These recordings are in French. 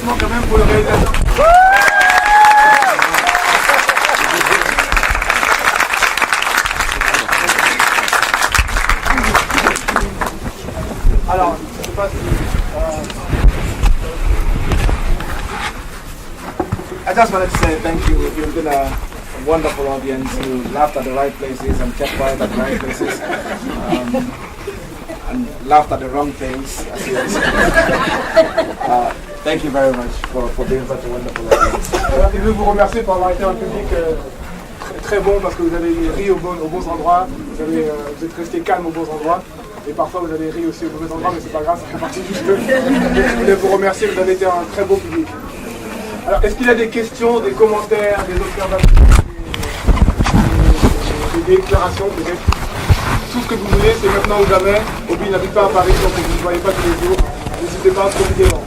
applaudissements quand même pour le réalisateur. Alors, je sais pas si... I just wanted to say thank you. You've been a wonderful audience. You laughed at the right places and kept quiet at the right places. And laughed at the wrong things. Thank you very much for being such a wonderful audience. Je veux vous remercier pour avoir été un public très bon parce que vous avez ri aux bons endroits, vous êtes resté calme aux bons endroits. Et parfois vous avez ri aussi aux mauvais endroits, mais c'est pas grave, ça fait partie du jeu. Je voulais vous remercier, vous avez été un très beau public. Alors, est-ce qu'il y a des questions, des commentaires, des observations, des déclarations peut-être? Tout ce que vous voulez, c'est maintenant ou jamais. Obi n'habite pas à Paris, donc vous ne le voyez pas tous les jours. N'hésitez pas à profiter-en.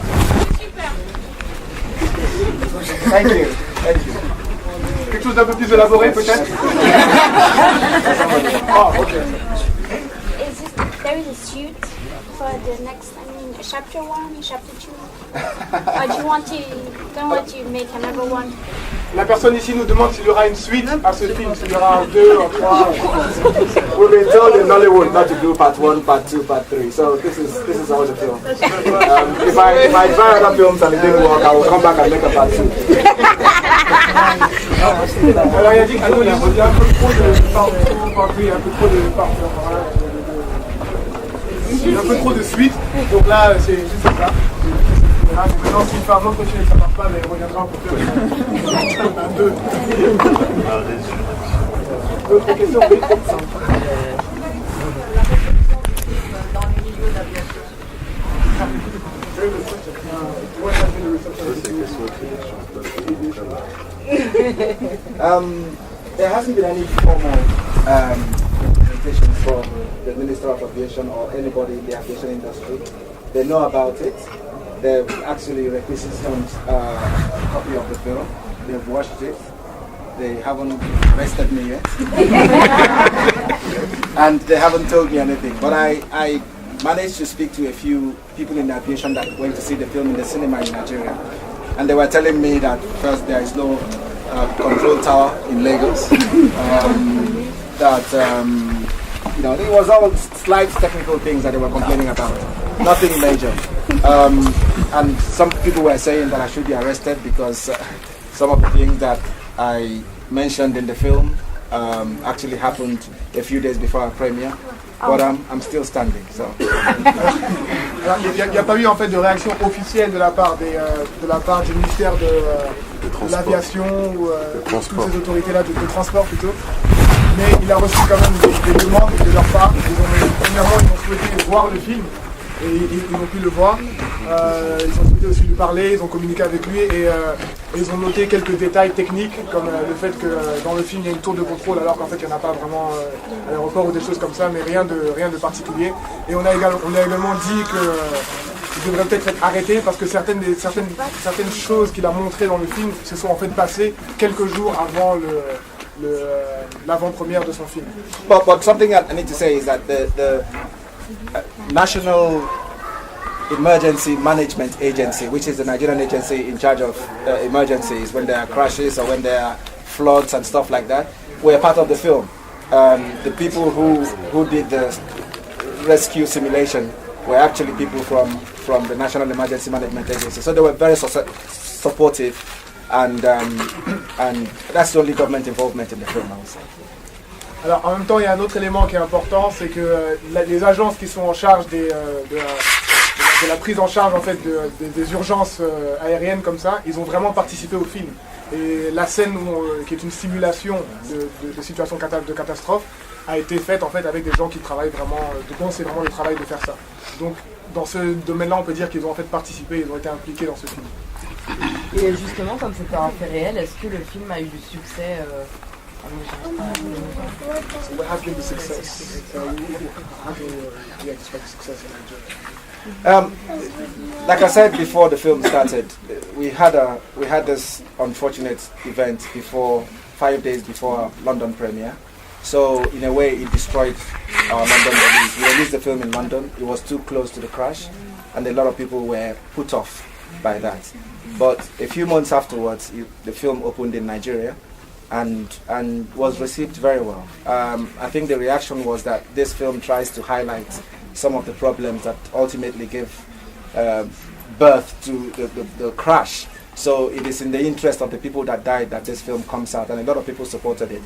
Thank you. Thank you. Quelque chose d'un peu plus élaboré peut-être? Ah, ok. There is a suit for the next, chapter 1, chapter 2. Or do you want to make another one? La personne ici nous demande s'il y aura une suite à ce film, s'il y aura un 2, un 3. We've been told in Nollywood not to do part 1, part 2, part 3. So this is all the film. If I try other films and it didn't work, I will come back and make a part 2. Alors il a dit qu'il y a un peu trop de part 2, part 3, un peu trop de part 2. Il y a un peu trop de suite, donc là c'est juste ça. Maintenant s'il fait un autre film et que ça ne marche pas, il reviendra pour faire un 2. D'autres questions? Oui. Dans le milieu d'aviation. There hasn't been any formal representation from the Minister of Aviation or anybody in the aviation industry. They know about it. They've actually requisitioned a copy of the film. They've watched it. They haven't arrested me yet. And they haven't told me anything. But I managed to speak to a few people in aviation that went to see the film in the cinema in Nigeria. And they were telling me that first there is no control tower in Lagos. It was all slight technical things that they were complaining about. Nothing major. And some people were saying that I should be arrested because some of the things that I mentioned in the film actually happened a few days before our premiere. But I'm still standing. So. Il n'y a pas eu en fait de réaction officielle de la part du ministère de l'aviation ou toutes ces autorités-là de transport plutôt. Mais il a reçu quand même des demandes de leur part. Premièrement, ils ont souhaité voir le film et ils ont pu le voir. Ils ont souhaité aussi lui parler, ils ont communiqué avec lui et ils ont noté quelques détails techniques comme le fait que dans le film il y a une tour de contrôle alors qu'en fait il n'y en a pas vraiment à l'aéroport ou des choses comme ça, mais rien de particulier. Et on a également dit qu'il devrait peut-être être arrêté parce que certaines choses qu'il a montrées dans le film se sont en fait passées quelques jours avant l'avant-première de son film. But something I need to say is that the National Emergency Management Agency, which is the Nigerian agency in charge of emergencies when there are crashes or when there are floods and stuff like that, were part of the film. The people who did the rescue simulation were actually people from the National Emergency Management Agency. So they were very supportive, and that's the only government involvement in the film, I would say. Alors en même temps, il y a un autre élément qui est important, c'est que les agences qui sont en charge de la prise en charge en fait des urgences aériennes comme ça, ils ont vraiment participé au film. Et la scène qui est une simulation de situation de catastrophe a été faite en fait avec des gens qui travaillent vraiment, dont c'est vraiment le travail de faire ça. Donc dans ce domaine-là, on peut dire qu'ils ont en fait participé, ils ont été impliqués dans ce film. Et justement, comme c'est un fait réel, est-ce que le film a eu du succès What has been the success? How can we expect success in Nigeria? Like I said before the film started, we had this unfortunate event 5 days before our London premiere. So in a way, it destroyed our London release. We released the film in London. It was too close to the crash, and a lot of people were put off by that. But a few months afterwards, the film opened in Nigeria and was received very well. I think the reaction was that this film tries to highlight some of the problems that ultimately give birth to the crash. So it is in the interest of the people that died that this film comes out, and a lot of people supported it.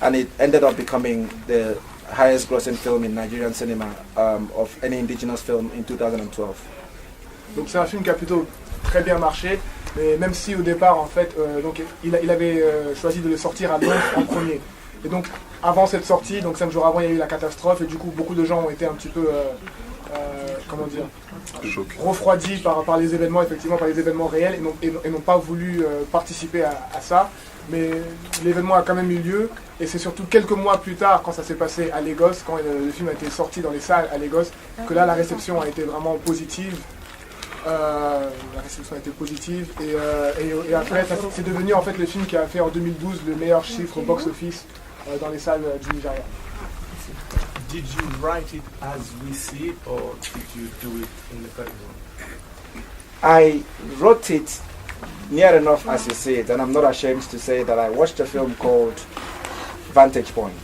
And it ended up becoming the highest grossing film in Nigerian cinema of any indigenous film in 2012. Donc c'est un film qui a plutôt très bien marché, mais même si au départ en fait donc il avait choisi de le sortir à Londres en premier. Et donc avant cette sortie, donc 5 jours avant, il y a eu la catastrophe et du coup beaucoup de gens ont été un petit peu comment dire, refroidis par les événements, effectivement par les événements réels et n'ont pas voulu participer à ça. Mais l'événement a quand même eu lieu et c'est surtout quelques mois plus tard, quand ça s'est passé à Lagos, quand le film a été sorti dans les salles à Lagos, que là la réception a été vraiment positive. La réception a été positive et après c'est devenu en fait le film qui a fait en 2012 le meilleur chiffre box-office dans les salles du Nigeria. Did you write it as we see it or did you do it in the cutting room? I wrote it near enough as you see it, and I'm not ashamed to say that I watched a film called Vantage Point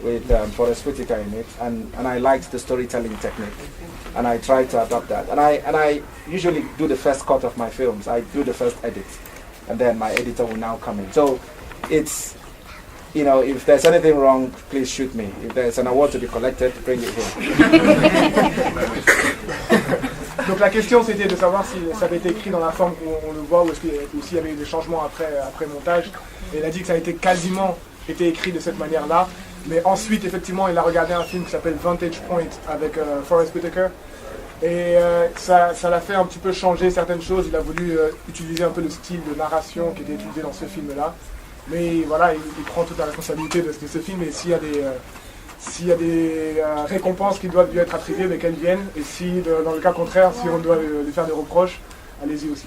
with Forrest Whitaker in it, and I liked the storytelling technique, and I tried to adapt that. And I usually do the first cut of my films. I do the first edit, and then my editor will now come in. So it's, you know, if there's anything wrong, please shoot me. If there's an award to be collected, bring it here. Donc la question c'était de savoir si ça avait été écrit dans la forme où on le voit ou s'il y avait eu des changements après montage. Et il a dit que ça a été quasiment été écrit de cette manière-là. Mais ensuite, effectivement, il a regardé un film qui s'appelle Vantage Point avec Forrest Whitaker. Et ça l'a fait un petit peu changer certaines choses. Il a voulu utiliser un peu le style de narration qui était utilisé dans ce film-là. Mais voilà, il prend toute la responsabilité de ce film. Et s'il y a des récompenses qui doivent lui être attribuées, mais qu'elles viennent. Et si, dans le cas contraire, si on doit lui faire des reproches, allez-y aussi.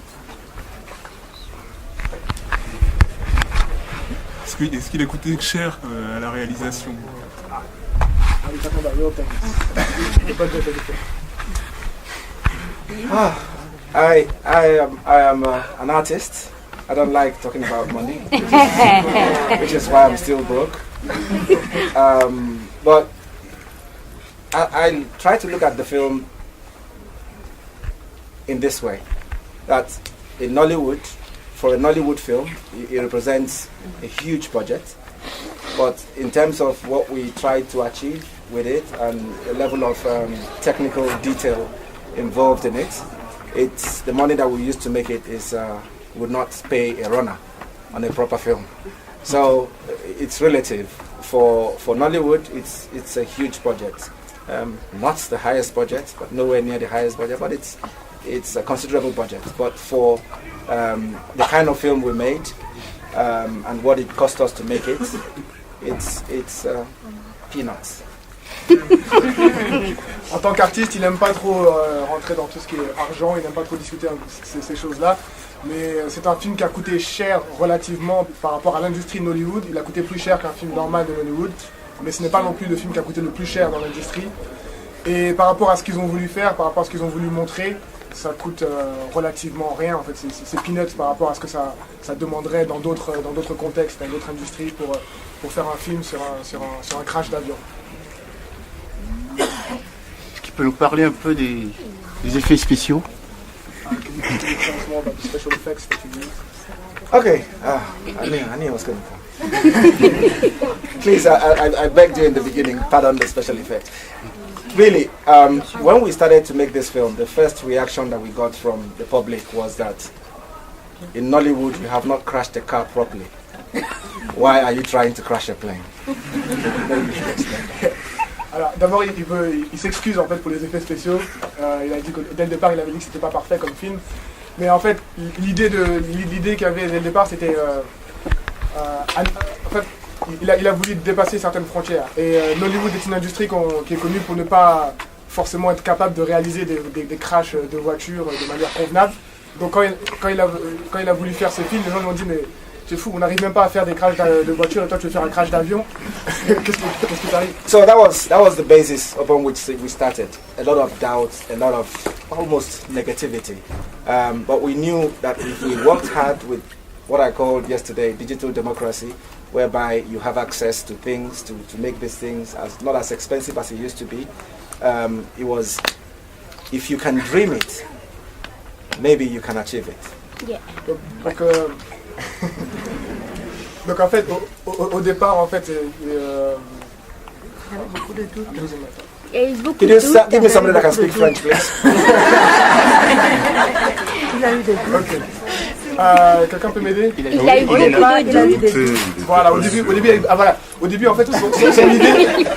Est-ce qu'il a coûté cher à la réalisation? I am an artist. I don't like talking about money, which is why I'm still broke. But I try to look at the film in this way, that in Nollywood, for a Nollywood film, it represents a huge budget, but in terms of what we try to achieve with it and the level of technical detail involved in it, it's the money that we use to make it would not pay a runner on a proper film. So it's relative. For Nollywood, it's a huge budget. Not the highest budget, but nowhere near the highest budget, but it's a considerable budget. But for the kind of film we made and what it cost us to make it, it's peanuts. En tant qu'artiste, il n'aime pas trop rentrer dans tout ce qui est argent, il n'aime pas trop discuter ces choses-là. Mais c'est un film qui a coûté cher relativement par rapport à l'industrie de Nollywood. Il a coûté plus cher qu'un film normal de Nollywood. Mais ce n'est pas non plus le film qui a coûté le plus cher dans l'industrie. Et par rapport à ce qu'ils ont voulu faire, par rapport à ce qu'ils ont voulu montrer, ça coûte relativement rien. En fait, c'est peanuts par rapport à ce que ça demanderait dans d'autres contextes, dans d'autres industries pour faire un film sur un crash d'avion. Est-ce qu'il peut nous parler un peu des effets spéciaux? Okay, I knew I was going to come. Please, I begged you in the beginning, pardon the special effect. Really, when we started to make this film, the first reaction that we got from the public was that in Nollywood you have not crashed a car properly. Why are you trying to crash a plane? Alors, d'abord, il s'excuse en fait pour les effets spéciaux. Il a dit que dès le départ, il avait dit que c'était pas parfait comme film. Mais en fait, l'idée qu'il y avait dès le départ, c'était en fait, il a voulu dépasser certaines frontières. Et Nollywood est une industrie qui est connue pour ne pas forcément être capable de réaliser des crashs de voitures de manière convenable. Donc quand il a voulu faire ce film, les gens lui ont dit mais c'est fou, on n'arrive même pas à faire des crashs de voiture et toi tu veux faire un crash d'avion. Qu'est-ce qui t'arrive? So that was the basis upon which we started. A lot of doubts, a lot of almost negativity. But we knew that if we worked hard with what I called yesterday digital democracy, whereby you have access to things, to make these things not as expensive as it used to be, it was, if you can dream it, maybe you can achieve it. Yeah. Donc en fait, au départ, en fait, Il y a eu beaucoup Could de you doutes. give me somebody that can speak French, please? quelqu'un peut m'aider? Il a eu beaucoup de doutes. Voilà, au début, en fait,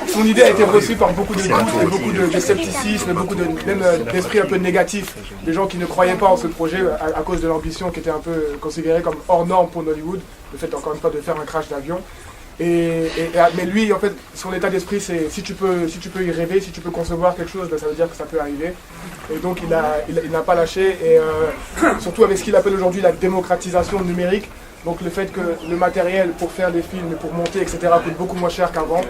son idée a été reçue par beaucoup de doutes, et beaucoup de scepticisme, beaucoup même d'esprit un peu négatif, des gens qui ne croyaient pas en ce projet à cause de l'ambition qui était un peu considérée comme hors norme pour Nollywood, le fait encore une fois de faire un crash d'avion. Mais lui, en fait, son état d'esprit, c'est si tu peux y rêver, si tu peux concevoir quelque chose, ben, ça veut dire que ça peut arriver. Et donc il n'a pas lâché, et surtout avec ce qu'il appelle aujourd'hui la démocratisation numérique. Donc le fait que le matériel pour faire des films, pour monter, etc. coûte beaucoup moins cher qu'avant,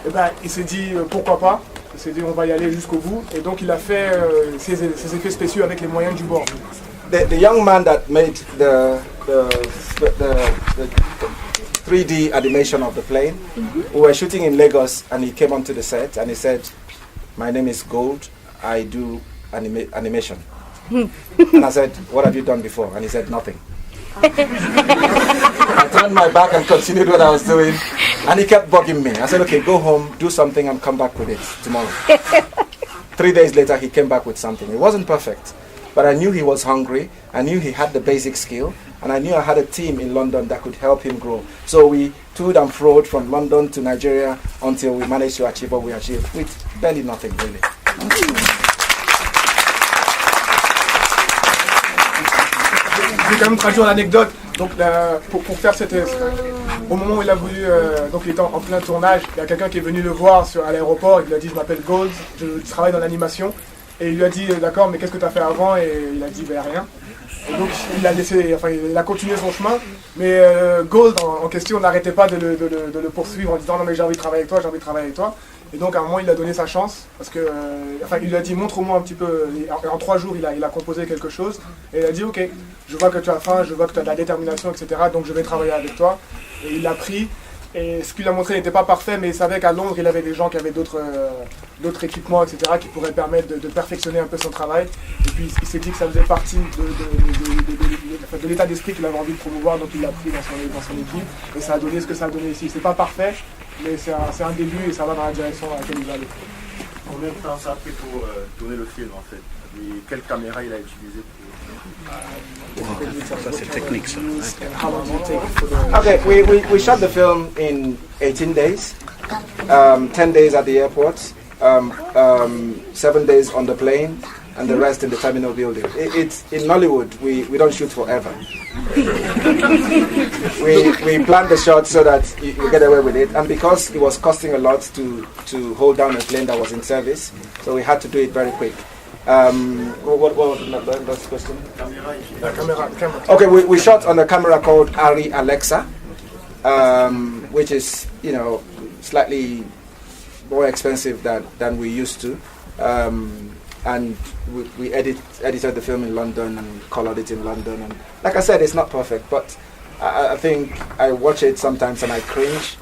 et ben, il s'est dit pourquoi pas, il s'est dit on va y aller jusqu'au bout, et donc il a fait ses effets spéciaux avec les moyens du bord. The young man that made the 3D animation of the plane, we were shooting in Lagos and he came onto the set and he said, "My name is Gold, I do animation." And I said, "What have you done before?" And he said, "Nothing." I turned my back and continued what I was doing, and he kept bugging me. I said, "Okay, go home, do something and come back with it tomorrow." 3 days later he came back with something. It wasn't perfect, but I knew he was hungry, I knew he had the basic skill, and I knew I had a team in London that could help him grow. So we toed and froed from London to Nigeria until we managed to achieve what we achieved with barely nothing really. Je vais quand même traduire l'anecdote. Donc pour faire cette, au moment où il a voulu, donc il était en plein tournage, il y a quelqu'un qui est venu le voir à l'aéroport, il lui a dit je m'appelle Gold, je travaille dans l'animation, et il lui a dit d'accord mais qu'est-ce que tu as fait avant, et il a dit ben rien. Et donc il a continué son chemin, mais Gold en question n'arrêtait pas de le poursuivre en disant non mais j'ai envie de travailler avec toi, j'ai envie de travailler avec toi. Et donc à un moment il a donné sa chance, parce que il lui a dit montre-moi un petit peu, en 3 jours il a composé quelque chose, et il a dit ok, je vois que tu as faim, je vois que tu as de la détermination, etc. donc je vais travailler avec toi. Et il l'a pris, et ce qu'il a montré n'était pas parfait, mais il savait qu'à Londres il avait des gens qui avaient d'autres équipements, etc. qui pourraient permettre de perfectionner un peu son travail. Et puis il s'est dit que ça faisait partie de l'état d'esprit qu'il avait envie de promouvoir, donc il l'a pris dans son équipe, et ça a donné ce que ça a donné ici. C'est pas parfait, mais c'est un début et ça va dans la direction dans laquelle il va aller. Combien de temps ça a pris pour tourner le film en fait? Et quelle caméra il a utilisé pour... Ça c'est technique ça. Okay, we shot the film in 18 days, 10 days at the airport, 7 days on the plane, and the rest in the terminal building. It's in Nollywood. We don't shoot forever. we plan the shot so that you get away with it, and because it was costing a lot to hold down a plane that was in service, so we had to do it very quick. What was the last question? Camera. Okay, we shot on a camera called Ari Alexa, which is slightly more expensive than we used to. And we edited the film in London and colored it in London. And like I said, it's not perfect, but I think I watch it sometimes and I cringe.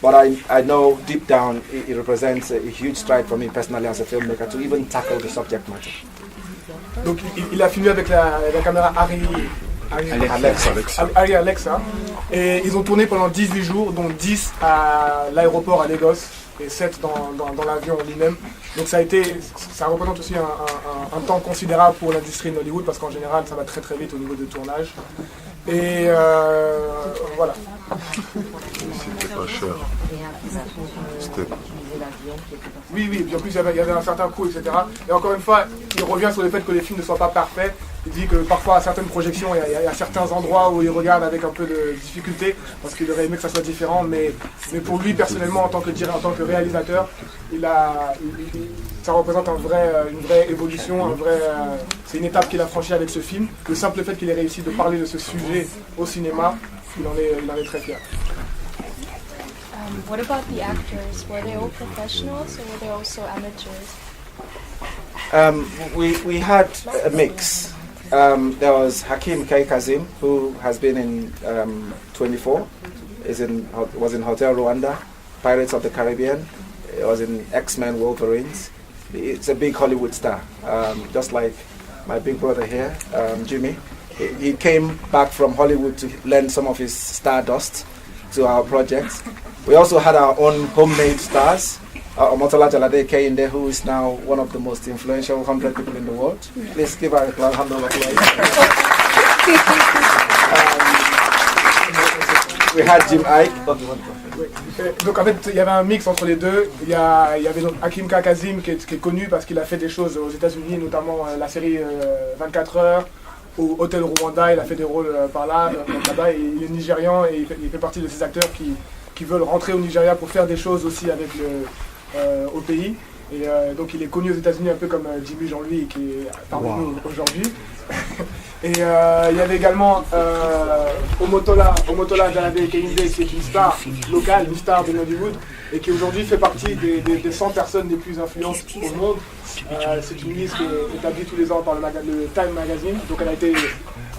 But I know deep down it represents a huge stride for me personally as a filmmaker to even tackle the subject matter. Donc il a filmé avec la caméra Ari Alexa. Et ils ont tourné pendant 18 jours, dont 10 à l'aéroport à Lagos et 7 dans l'avion lui-même. Donc ça représente aussi un temps considérable pour l'industrie de Nollywood, parce qu'en général ça va très très vite au niveau de tournage. Et voilà. C'était pas cher. Oui, et puis en plus il y avait un certain coût, etc. Et encore une fois, il revient sur le fait que les films ne soient pas parfaits. Il dit que parfois à certaines projections, il y a certains endroits où il regarde avec un peu de difficulté, parce qu'il aurait aimé que ça soit différent, mais pour lui personnellement, en tant que réalisateur, ça représente une vraie évolution, c'est une étape qu'il a franchie avec ce film. Le simple fait qu'il ait réussi de parler de ce sujet au cinéma, il en est très fier. What about the actors? Were they all professionals or were they also amateurs? We had a mix. There was Hakim K. Kazim, who has been in 24, was in Hotel Rwanda, Pirates of the Caribbean, was in X-Men Wolverines. It's a big Hollywood star, just like my big brother here, Jimmy. He came back from Hollywood to lend some of his stardust to our project. We also had our own homemade stars. Omotola Jalade Kehinde, who is now one of the most influential 100 people in the world. Please give her a round of applause. We had Jim Ike. Donc en fait, il y avait un mix entre les deux. Il y avait donc Hakim K. Kazim qui est connu parce qu'il a fait des choses aux États-Unis, notamment la série 24 heures, au Hotel Rwanda. Il a fait des rôles par là-bas. Et il est nigérian et il fait partie de ces acteurs qui veulent rentrer au Nigeria pour faire des choses aussi avec au pays. Et donc il est connu aux États-Unis un peu comme Jimmy Jean-Louis qui est parmi nous aujourd'hui. Et il y avait également Omotola Jalade Kehinde, qui est une star locale, une star de Nollywood, et qui aujourd'hui fait partie des 100 personnes les plus influentes au monde. C'est une liste qui est établie tous les ans par le Time Magazine, donc elle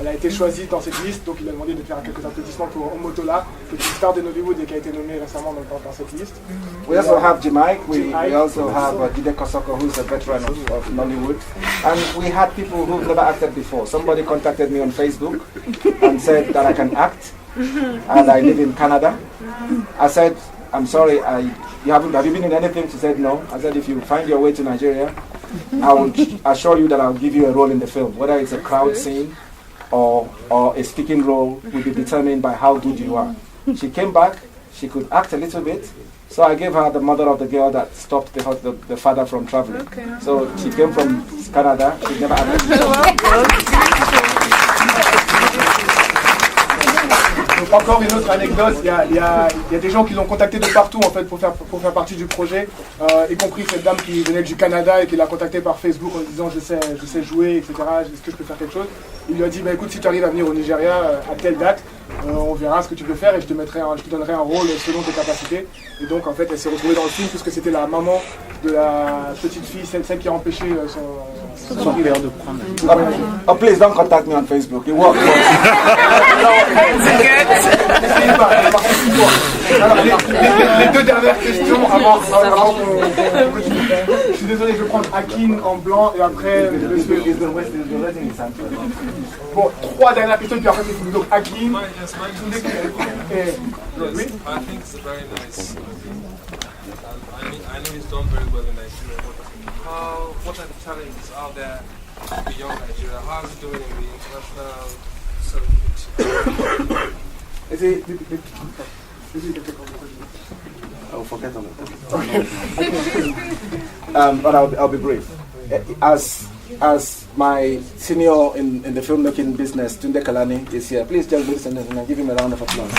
a été choisie dans cette liste, donc il a demandé de faire quelques applaudissements pour Omotola, qui est une star de Nollywood et qui a été nommée récemment dans cette liste. We also have Jimmy. We also have Dide Kosoko, who's a veteran of Nollywood. And we had people who've never acted before. Somebody contacted me on Facebook and said that I can act, and I live in Canada. I said, I'm sorry, have you been in anything? She said no. I said, if you find your way to Nigeria, I will assure you that I'll give you a role in the film. Whether it's a crowd scene or a speaking role will be determined by how good you are. She came back, she could act a little bit, so I gave her the mother of the girl that stopped the father from traveling. Okay. So she came from Canada, she never acted. Donc encore une autre anecdote, il y a des gens qui l'ont contacté de partout en fait pour faire partie du projet, y compris cette dame qui venait du Canada et qui l'a contacté par Facebook en disant je sais jouer, etc. Est-ce que je peux faire quelque chose? Il lui a dit bah écoute, si tu arrives à venir au Nigeria à telle date, on verra ce que tu peux faire et je te donnerai un rôle selon tes capacités. Et donc en fait elle s'est retrouvée dans le film puisque c'était la maman de la petite fille, celle qui a empêché son père de prendre. Oh please don't contact me on Facebook. It works. Alors, les deux dernières questions avant qu'on... Je suis désolé, je vais prendre Hakim en blanc et après monsieur. Bon, trois dernières questions puis après c'est fini. Donc Hakim. Oui. I think it's very nice. I know he's done very well in Nigeria, but what type of challenges are there beyond Nigeria? How is he doing in the international circuit? Is it? I'll forget on it. But I'll be brief. As my senior in the filmmaking business, Tunde Kalani, is here. Please just listen and give him a round of applause.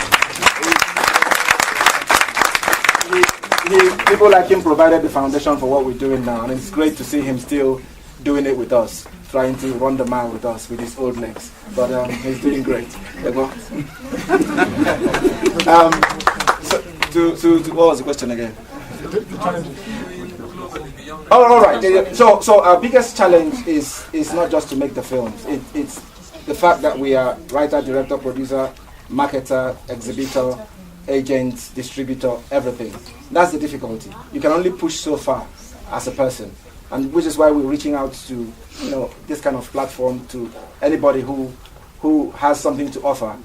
People like him provided the foundation for what we're doing now, and it's great to see him still doing it with us, trying to run the mile with us with his old legs. But he's doing great. So what was the question again? Oh, all right. So our biggest challenge is not just to make the films. It's the fact that we are writer, director, producer, marketer, exhibitor, agent, distributor, everything. That's the difficulty. You can only push so far as a person, and which is why we're reaching out to this kind of platform to anybody who has something to offer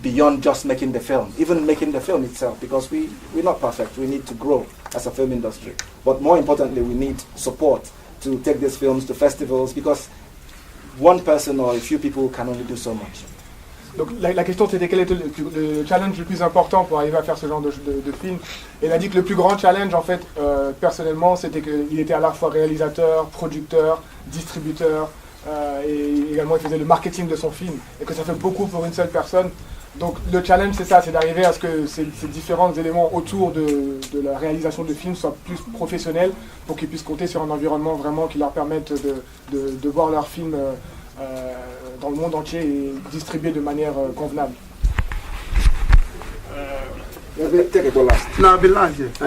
beyond just making the film, even making the film itself, because we're not perfect. We need to grow as a film industry. But more importantly, we need support to take these films to festivals, because one person or a few people can only do so much. Donc la question c'était quel était le challenge le plus important pour arriver à faire ce genre de film. Et il a dit que le plus grand challenge en fait, personnellement, c'était qu'il était à la fois réalisateur, producteur, distributeur, et également il faisait le marketing de son film. Et que ça fait beaucoup pour une seule personne. Donc le challenge c'est ça, c'est d'arriver à ce que ces différents éléments autour de la réalisation de films soient plus professionnels pour qu'ils puissent compter sur un environnement vraiment qui leur permette de voir leurs films dans le monde entier et distribués de manière convenable.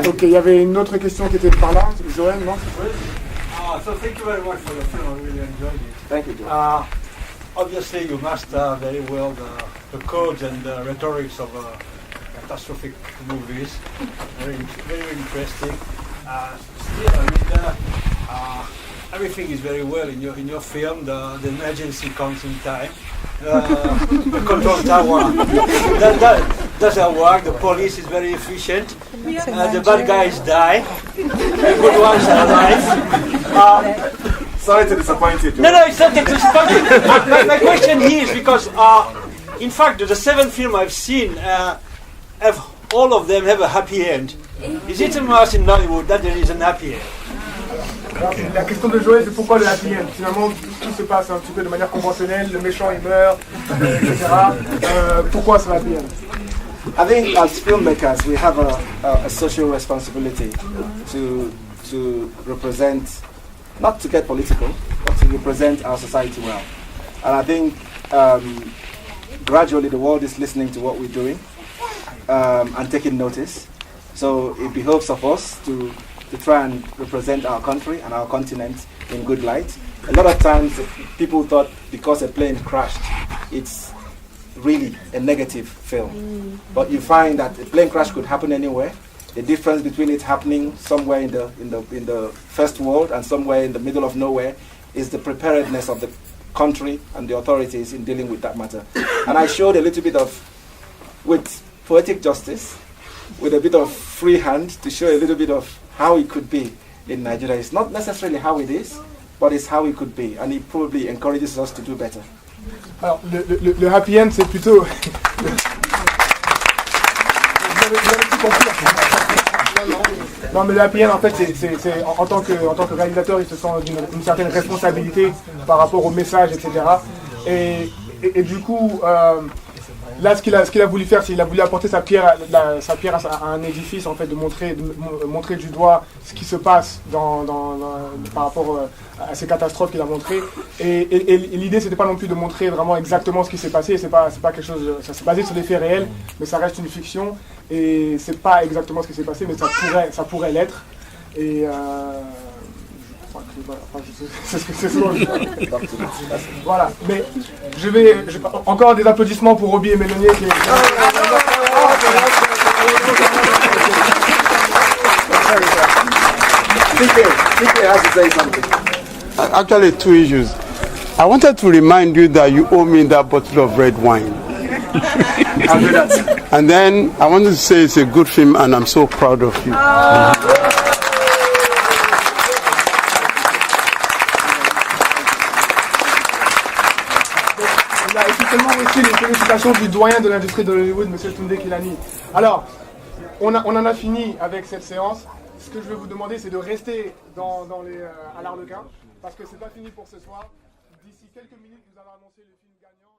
Ok, il y avait une autre question qui était par là, Joël, non? So thank you very much for the film. I really enjoyed it. Thank you, Joël. Obviously, you master very well the codes and the rhetorics of catastrophic movies. Very, very interesting. Still, everything is very well in your film. The emergency comes in time. The control tower doesn't work. The police is very efficient. The bad guys die. The good ones are alive. Sorry to disappoint you. No, it's not disappointing. My question here is because, in fact, the 7 films I've seen, all of them have a happy end. Is it a must in Nollywood that there is an happy end? La question de Joël, c'est pourquoi le happy end. Finalement, tout se passe un petit peu de manière conventionnelle, le méchant il meurt, etc. Pourquoi c'est happy end? I think as filmmakers, we have a social responsibility to represent, not to get political, but to represent our society well. And I think gradually the world is listening to what we're doing and taking notice. So it behoves of us to try and represent our country and our continent in good light. A lot of times people thought because a plane crashed, it's really a negative film. But you find that a plane crash could happen anywhere. The difference between it happening somewhere in the first world and somewhere in the middle of nowhere is the preparedness of the country and the authorities in dealing with that matter. And I showed a little bit of, with poetic justice, with a bit of free hand to show a little bit of how it could be in Nigeria. It's not necessarily how it is, but it's how it could be. And it probably encourages us to do better. Alors, le happy end, c'est plutôt... Vous avez tout compris. Non, mais le happy end, en fait, c'est en tant que réalisateur, il se sent une certaine responsabilité par rapport au message, etc. Et du coup, là, ce qu'il a voulu faire, c'est qu'il a voulu apporter sa pierre à un édifice, en fait, de montrer du doigt ce qui se passe par rapport à ces catastrophes qu'il a montrées. Et l'idée, c'était pas non plus de montrer vraiment exactement ce qui s'est passé. C'est pas quelque chose. Ça s'est basé sur des faits réels, mais ça reste une fiction. Et c'est pas exactement ce qui s'est passé, mais ça pourrait l'être. Et voilà, mais je vais encore des applaudissements pour Obi Emelonye qui est... Actually, 2 issues. I wanted to remind you that you owe me that bottle of red wine. I'll do that. And then I wanted to say it's a good film and I'm so proud of you. Effectivement aussi les félicitations du doyen de l'industrie de Nollywood, M. Tunde Kilani. Alors, on en a fini avec cette séance. Ce que je vais vous demander, c'est de rester à l'Arlequin, parce que c'est pas fini pour ce soir. D'ici quelques minutes, nous allons annoncer le film gagnant.